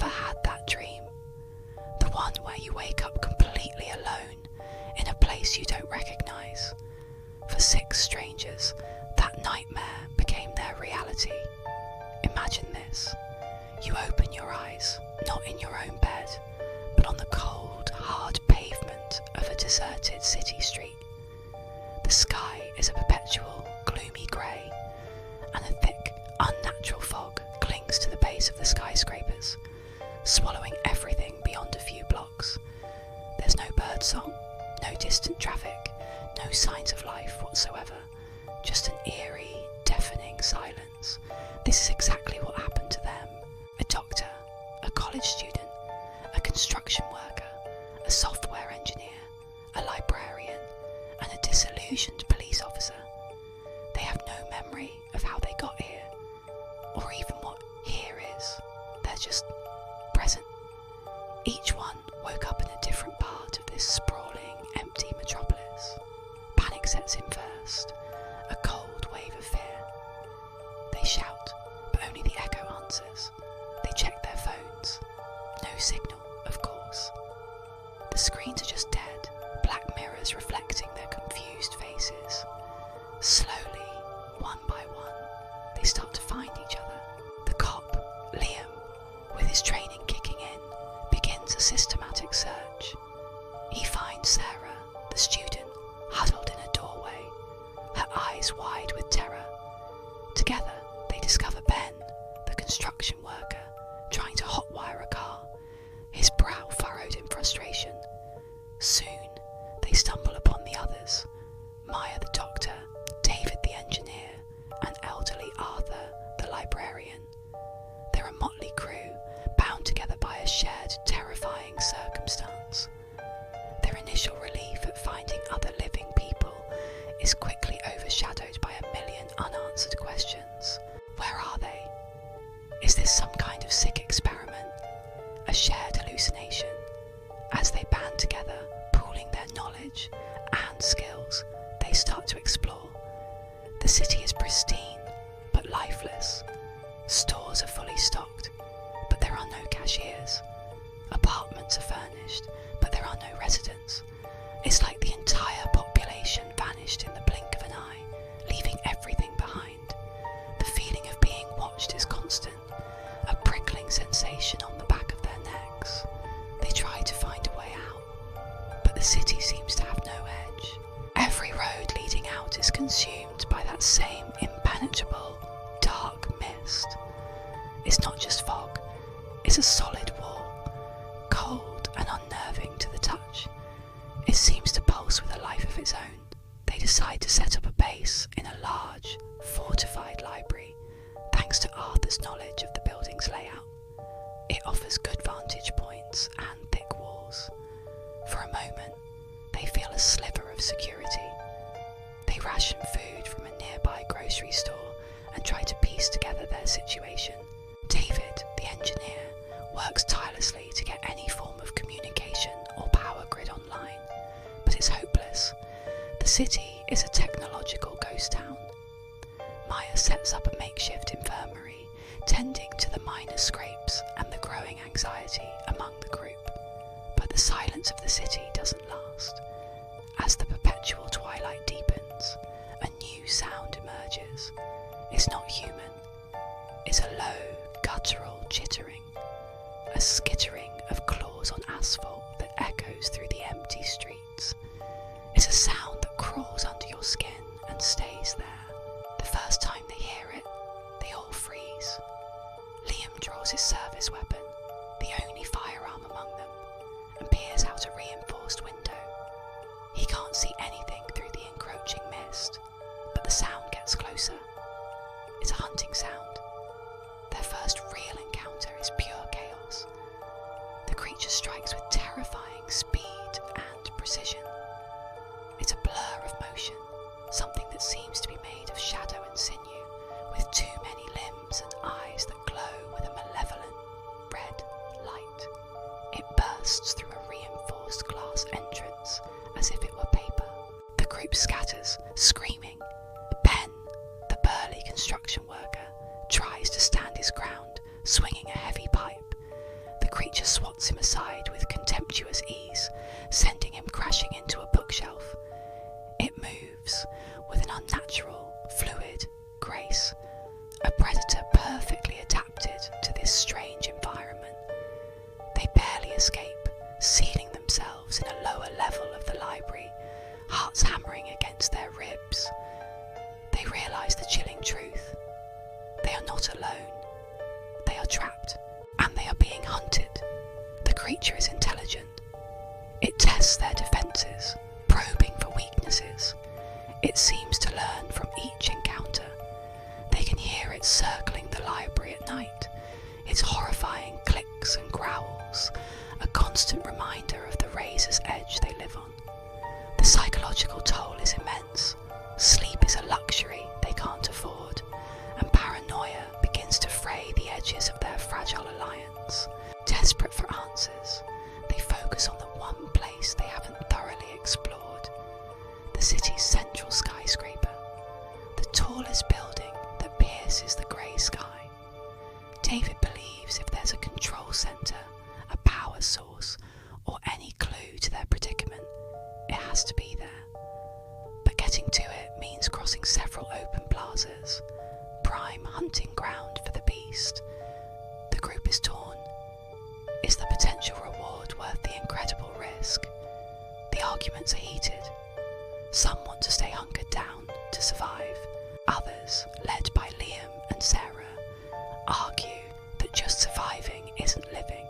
ever had that dream? The one where you wake up completely alone in a place you don't recognise. For 6 strangers, that nightmare became their reality. Imagine this. You open your eyes, not in your own bed, but on the cold, hard pavement of a deserted city street. The sky is a perpetual, gloomy grey, and a thick, unnatural fog clings to the base of the skyscrapers, swallowing everything beyond a few blocks. There's no birdsong, no distant traffic, no signs of life whatsoever, just an eerie, deafening silence. This is exactly what happened to them. A doctor, a college student, a construction worker, a software engineer, a librarian, and a disillusioned police officer. They have no memory of how they got here, or even what here is. They're just present. Each one woke up in a different part of this sprawling, empty metropolis. Panic sets in first, a cold wave of fear. They shout, but only the echo answers. They check their phones. No signal, of course. The screens are just dead, black mirrors reflecting their confused faces. Slowly, one by one, they start to find each other. The cop, Liam, with his training kicking in, begins a systematic search. He finds Sarah, the student, huddled in a doorway, her eyes wide with terror. Together, they discover Ben, the construction worker, trying to hotwire a car, his brow furrowed in frustration. Soon, they stumble upon the others, Maya the doctor, David the engineer, and elderly Arthur the librarian. They're a motley crew, bound together by a shared, terrifying circumstance. Their initial relief at finding other living people is quickly overshadowed by a million unanswered questions. Where are they? Is this some kind of sick experiment? A shared hallucination? As they band together, pooling their knowledge and skills, they start to explore. The city is pristine, but lifeless. Stores are fully stocked, but there are no cashiers. Apartments are furnished, but there are no residents. It's like the entire population vanished in the blink of an eye, leaving everything behind. The feeling of being watched is constant, a prickling sensation on the back of their necks. They try to find a way out, but the city seems to have no edge. Every road leading out is consumed by that same impenetrable, dark mist. It's not just fog, it's a solid wall, cold and unnerving to the touch. It seems to pulse with a life of its own. They decide to set up a base in a large, fortified library, thanks to Arthur's knowledge of the building's layout. It offers good vantage points and thick walls. For a moment, they feel a sliver of security. They ration food from a nearby grocery store and try to piece together their situation. David, the engineer, works tirelessly to get any form of communication or power grid online, but it's hopeless. The city is a technological ghost town. Maya sets up a makeshift infirmary, tending to the minor scrapes and the growing anxiety among the group. But the silence of the city doesn't last. As the perpetual twilight deepens, a new sound emerges. It's not human. It's a low, guttural chittering, a skittering of claws on asphalt that echoes through the empty streets. It's a sound that crawls under your skin and stays there. The first time they hear it, they all freeze. Liam draws his service weapon, the only firearm among them, and peers out a reinforced window. He can't see anything through the encroaching mist, but the sound gets closer. It's a hunting sound. Their first real encounter is pure chaos. The creature strikes with terrifying speed and precision. It's a blur of motion, something that seems to be made of shadow and sinew, with too many limbs and eyes that glow with a malevolent red light. It bursts through a reinforced glass entrance as if it were paper. The group scatters, screaming. Ben, the burly construction worker, tries to stand his ground, swinging a heavy pipe. puts him aside with contemptuous ease, sending him crashing into a bookshelf. It moves with an unnatural, fluid grace, a predator perfectly adapted to this strange environment. They barely escape, sealing themselves in a lower level of the library, hearts hammering against their ribs. They realise the chilling truth. They are not alone. They are trapped, and they are being hunted. The creature is intelligent. It tests their defences, probing for weaknesses. It seems to learn from each encounter. They can hear it circling the library at night, its horrifying clicks and growls, a constant reminder of the razor's edge they live on. The psychological toll is immense. Sleep is a luxury they can't afford, and paranoia begins to fray the edges of their fragile alliance. Desperate for answers, they focus on the one place they haven't thoroughly explored: the city's central skyscraper, the tallest building that pierces the grey sky. David believes if there's a control centre, a power source, or any clue to their predicament, it has to be there. But getting to it means crossing several open plazas, prime hunting ground for the beast. The group is torn. Is the potential reward worth the incredible risk? The arguments are heated. Some want to stay hunkered down to survive. Others, led by Liam and Sarah, argue that just surviving isn't living.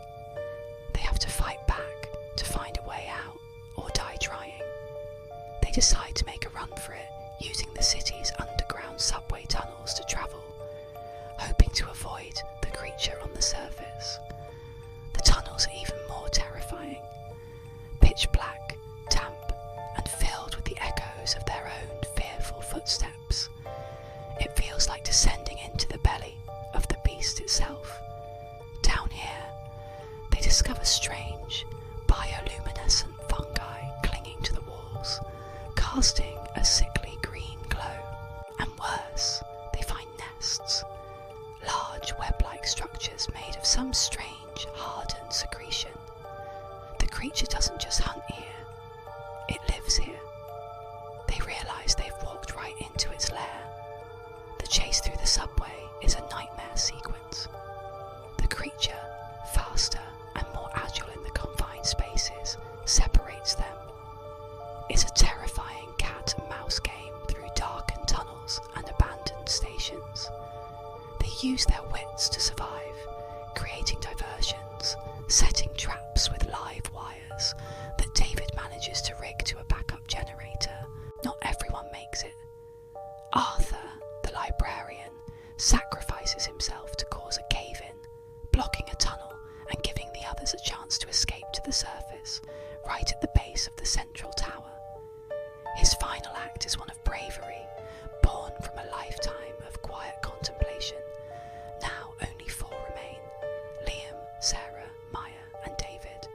They have to fight back to find a way out, or die trying. They decide to make a run for it, using the city's underground subway tunnels to travel, hoping to avoid the creature on the surface. The tunnels are even more terrifying, pitch black, damp, and filled with the echoes of their own fearful footsteps. It feels like descending into the belly of the beast itself. Down here, they discover strange, bioluminescent fungi clinging to the walls, casting a sickly green glow. And worse, they find nests, large web-like structures made of some strange, hardened secretion. The creature doesn't just hunt here, it lives here. They realise they've walked right into its lair. The chase through the subway is a nightmare sequence. The creature, faster and more agile in the confined spaces, separates them. It's a terrifying cat and mouse game through darkened tunnels and abandoned stations. They use their wits to survive, creating diversions, setting traps with live wires that David manages to rig to a backup generator. Not everyone makes it. Arthur, the librarian, sacrifices himself to cause a cave-in, blocking a tunnel and giving the others a chance to escape to the surface, right at the base of the central tower. His final act is one of bravery, born from a lifetime of quiet contemplation. Now only 4 remain: Liam, Sarah, Maya and David.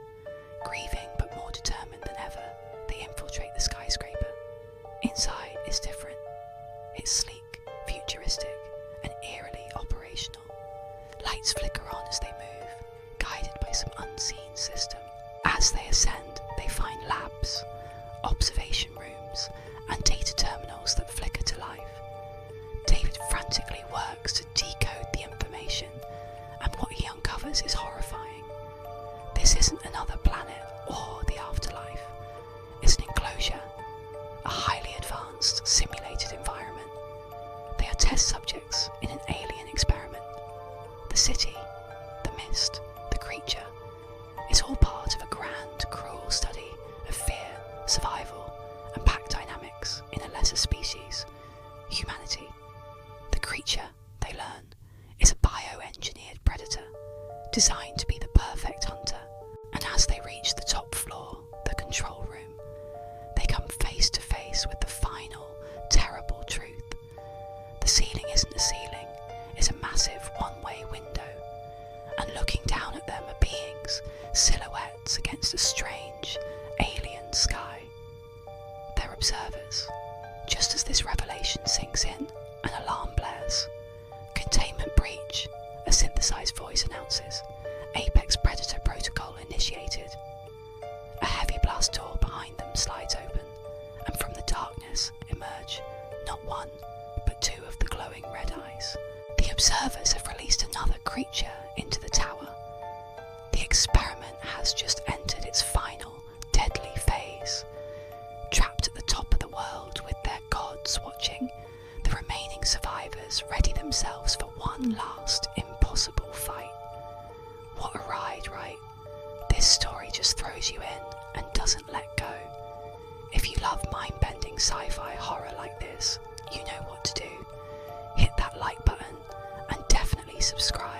Grieving but more determined than ever, they infiltrate the skyscraper. Inside is different. It's sleek, futuristic and eerily operational. Lights flicker on as they move, guided by some unseen system. As they ascend, they find labs, observation rooms and data terminals that flicker to life. David frantically works to decode the information, and what he uncovers is horrifying. This isn't another planet or the afterlife. It's an enclosure, a highly advanced, simulated environment. They are test subjects in an alien experiment. The city, the mist, the creature, it's all part of a grand, cruel study of fear, survival, and pack dynamics in a lesser species, humanity. The creature, they learn, is a bioengineered predator, designed to be the perfect hunter. And as they reach the top floor, the control room, they come face to face with the final, terrible truth. The ceiling isn't a ceiling, it's a massive one-way window, and looking down at them are beings, silhouettes against a strange, alien sky. They're observers. Just as this revelation sinks in, an alarm blares. Containment breach, a synthesized voice announces. Apex Predator Protocol initiated. creature into the tower. The experiment has just entered its final, deadly phase. Trapped at the top of the world with their gods watching, the remaining survivors ready themselves for one last impossible fight. What a ride, right? This story just throws you in and doesn't let go. If you love mind-bending sci-fi horror like this, you know what to do. Hit that like button and definitely subscribe.